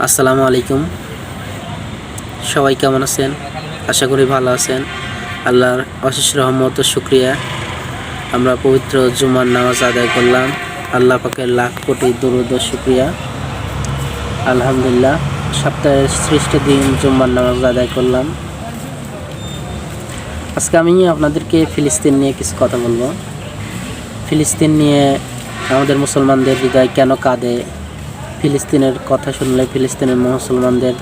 আসসালামু আলাইকুম। সবাই কেমন আছেন? আশা করি ভালো আছেন। আল্লাহর অশেষ রহমত ও শুকরিয়া, আমরা পবিত্র জুমার নামাজ আদায় করলাম। আল্লাহ পাকের লাখ কোটি দরুদ ও শুকরিয়া। আলহামদুলিল্লাহ, সপ্তাহের শ্রেষ্ঠ দিন জুমার নামাজ আদায় করলাম। আজকে আমি আপনাদেরকে ফিলিস্তিন নিয়ে কিছু কথা বলবো। ফিলিস্তিন নিয়ে আমাদের মুসলমানদের হৃদয় কেন কাঁদে, ফিলিস্তিনের কথা শুনলে ফিলিস্তিনের মুসলমানদের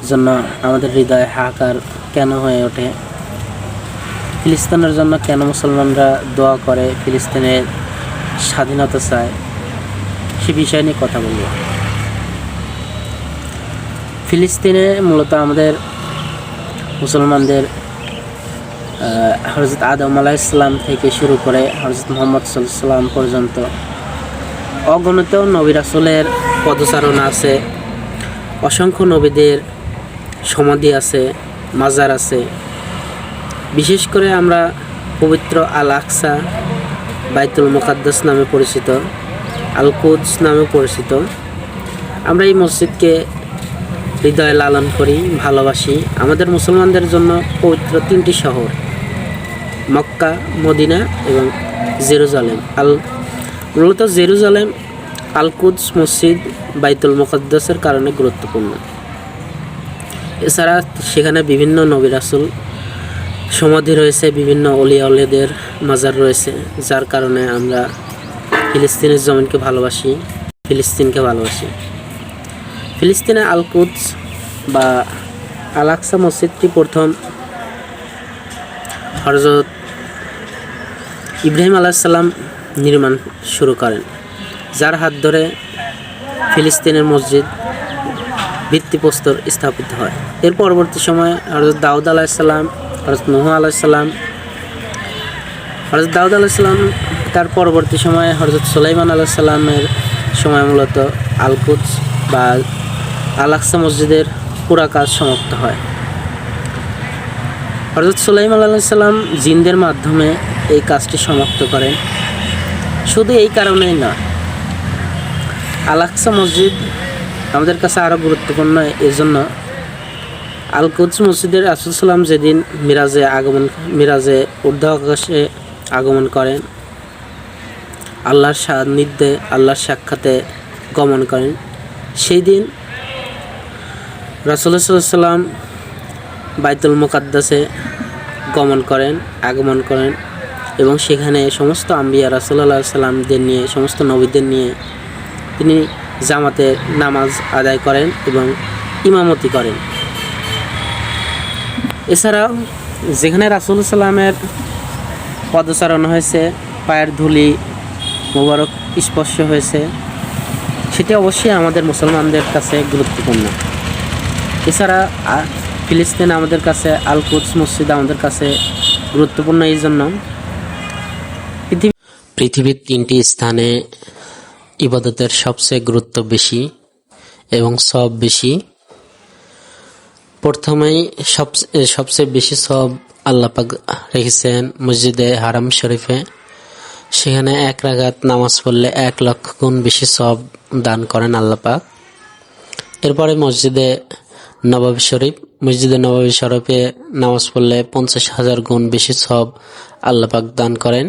জন্য আমাদের হৃদয় হাহাকার কেন হয়ে ওঠে, ফিলিস্তিনের জন্য কেন মুসলমানরা দোয়া করে, ফিলিস্তিনের স্বাধীনতা চায়, সে বিষয় নিয়ে কথা বলব। ফিলিস্তিনে মূলত আমাদের মুসলমানদের হযরত আদম আলাইহিস সালাম থেকে শুরু করে হযরত মুহাম্মদ সাল্লাল্লাহু আলাইহি ওয়াসাল্লাম পর্যন্ত অগণিত নবী রাসূলের পদচারণা আছে, অসংখ্য নবীদের সমাধি আছে, মাজার আছে। বিশেষ করে আমরা পবিত্র আল আকসা, বাইতুল মুকাদ্দাস নামে পরিচিত, আল কুদস নামে পরিচিত, আমরা এই মসজিদকে হৃদয়ে লালন করি, ভালোবাসি। আমাদের মুসলমানদের জন্য পবিত্র তিনটি শহর মক্কা, মদিনা এবং জেরুজালেম। মূলত জেরুজালেম আল কুদস মসজিদ বাইতুল মুকাদ্দাসের কারণে গুরুত্বপূর্ণ। এছাড়া সেখানে বিভিন্ন নবী রাসূল সমাধি রয়েছে, বিভিন্ন অলিয়া উলিয়াদের মাজার রয়েছে, যার কারণে আমরা ফিলিস্তিনের জমিনকে ভালোবাসি, ফিলিস্তিনকে ভালোবাসি। ফিলিস্তিনে আল কুদস বা আল আকসা মসজিদটি প্রথম হযরত ইব্রাহিম আলাইহিস সালাম নির্মাণ শুরু করেন, যার হাত ধরে ফিলিস্তিনের মসজিদ ভিত্তিপ্রস্তর স্থাপিত হয়। এর পরবর্তী সময়ে হযরত দাউদ আলাইহিস সালাম, হযরত নূহ আলাইহিস সালাম, হযরত দাউদ আলাইহিস সালাম, তার পরবর্তী সময়ে হযরত সুলাইমান আলাইহিস সালামের সময় মূলত আল কুদস বা আল আকসা মসজিদের পুরা কাজ সমাপ্ত হয়। হযরত সুলাইমান আলাইহিস সালাম জিনদের মাধ্যমে এই কাজটি সমাপ্ত করেন। শুধু এই কারণেই না, আল আকসা মসজিদ আমাদের কাছে আরও গুরুত্বপূর্ণ এজন্য, আল কুদস মসজিদের রাসূল সাল্লাম যেদিন মিরাজে ঊর্ধ্ব আকাশে আগমন করেন, আল্লাহর সান্নিধ্যে, আল্লাহর সাক্ষাতে গমন করেন, সেই দিন রাসূলুল্লাহ সাল্লাল্লাহু আলাইহি ওয়াসাল্লাম বাইতুল মুকাদ্দাসে আগমন করেন এবং সেখানে সমস্ত আম্বিয়া রাসূলুল্লাহ সাল্লামদের নিয়ে, সমস্ত নবীদের নিয়ে তিনি জামাতে নামাজ আদায় করেন এবং ইমামতি করেন। এছাড়াও যেখানে রাসূল সাল্লামের পদচারণ হয়েছে, পায়ের ধুলি মোবারক স্পর্শ হয়েছে, সেটি অবশ্যই আমাদের মুসলমানদের কাছে গুরুত্বপূর্ণ। এছাড়া ফিলিস্তিন আমাদের কাছে, আল কুদস মসজিদ আমাদের কাছে গুরুত্বপূর্ণ এই জন্য, পৃথিবীর তিনটি স্থানে ইবাদতের সবচেয়ে গুরুত্ব বেশি এবং সওয়াব বেশি। প্রথমেই সবচেয়ে বেশি সওয়াব আল্লাহ পাক রেখেছেন মসজিদে হারাম শরীফে। সেখানে 1 রাকাত নামাজ পড়লে 1 লক্ষ গুণ বেশি সওয়াব দান করেন আল্লাহ পাক। এরপরে মসজিদে নববী শরীফে নামাজ পড়লে 50,000 গুণ বেশি সওয়াব আল্লাহ পাক দান করেন।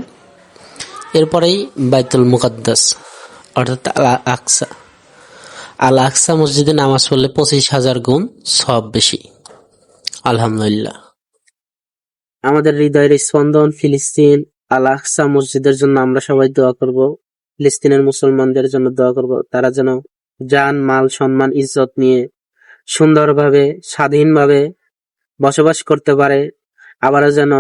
এরপরেই বাইতুল মুকাদ্দাস অর্থাৎ আল আকসা মসজিদে নামাজ পড়লে 25,000 গুণ সওয়াব বেশি। আলহামদুলিল্লাহ, আমাদের হৃদয়ের স্পন্দন ফিলিস্তিন, আল আকসা মসজিদের জন্য আমরা সবাই দোয়া করব। ফিলিস্তিনের মুসলমানদের জন্য দোয়া করব, তারা যেন জান, মাল, সম্মান, ইজ্জত নিয়ে সুন্দরভাবে, স্বাধীনভাবে বসবাস করতে পারে। আবারও যেন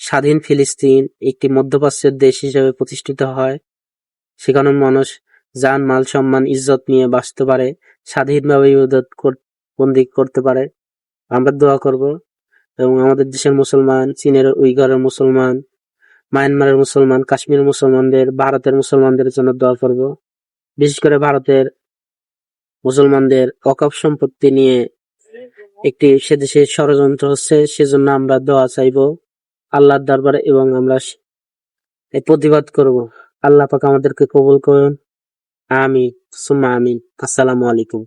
স্বাধীন ফিলিস্তিন একটি মধ্যপ্রাচ্যের দেশ হিসেবে প্রতিষ্ঠিত হয়, সেখানে মানুষ জান, মাল, সম্মান, ইজ্জত নিয়ে বাঁচতে পারে, স্বাধীনভাবে ইবাদত বন্দি করতে পারে। আমরা দোয়া করব এবং আমাদের দেশের মুসলমান, চীনের উইঘুরের মুসলমান, মায়ানমারের মুসলমান, কাশ্মীরের মুসলমানদের, ভারতের মুসলমানদের জন্য দোয়া করব। বিশেষ করে ভারতের মুসলমানদের ওয়াকফ সম্পত্তি নিয়ে একটি সেদেশে ষড়যন্ত্র হচ্ছে, সেজন্য আমরা দোয়া চাইব আল্লাহর দরবারে এবং আমরা এই প্রতিবাদ করব। আল্লাহ পাক আমাদেরকে কবুল করুন। আমিন সুম্মা আমিন। আসসালামু আলাইকুম।